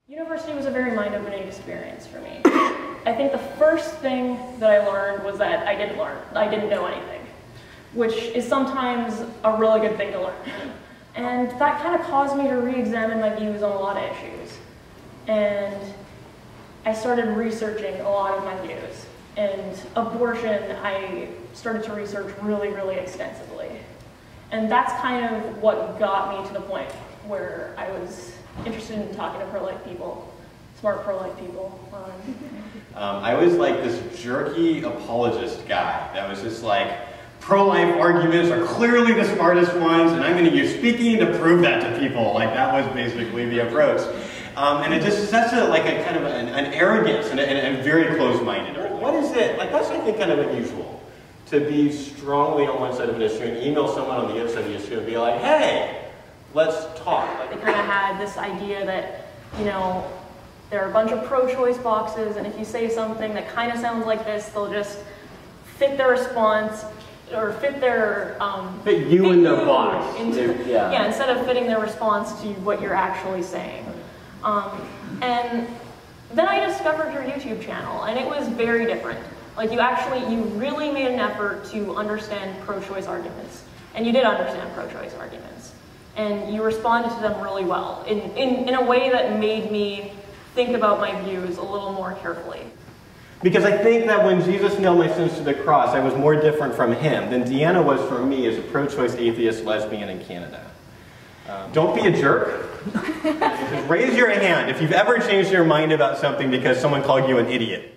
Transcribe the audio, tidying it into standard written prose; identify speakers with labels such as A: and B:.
A: University was a very mind-opening experience for me. I think the first thing that I learned was that I didn't know anything, which is sometimes a really good thing to learn. And that kind of caused me to re-examine my views on a lot of issues. And I started researching a lot of my views. And abortion, I started to research really, really extensively. And that's kind of what got me to the point where I was interested in talking to pro-life people, smart pro-life people.
B: I was like this jerky apologist guy that was just like, pro-life arguments are clearly the smartest ones, and I'm going to use speaking to prove that to people. Like, that was basically the approach. And it just sets like a kind of an arrogance and very closed-minded.
C: What is it? Like, that's, I think, kind of unusual, to be strongly on one side of an issue and email someone on the other side of the issue and be like, hey, let's talk.
A: They kind of had this idea that, you know, there are a bunch of pro-choice boxes, and if you say something that kind of sounds like this, they'll just fit their response, or fit their...
C: fit you in the box.
A: Yeah, instead of fitting their response to what you're actually saying. And then I discovered your YouTube channel, and it was very different. Like, you really made an effort to understand pro-choice arguments. And you did understand pro-choice arguments. And you responded to them really well, in a way that made me think about my views a little more carefully.
C: Because I think that when Jesus nailed my sins to the cross, I was more different from him than Deanna was from me as a pro-choice atheist lesbian in Canada. Don't be a jerk. Just raise your hand if you've ever changed your mind about something because someone called you an idiot.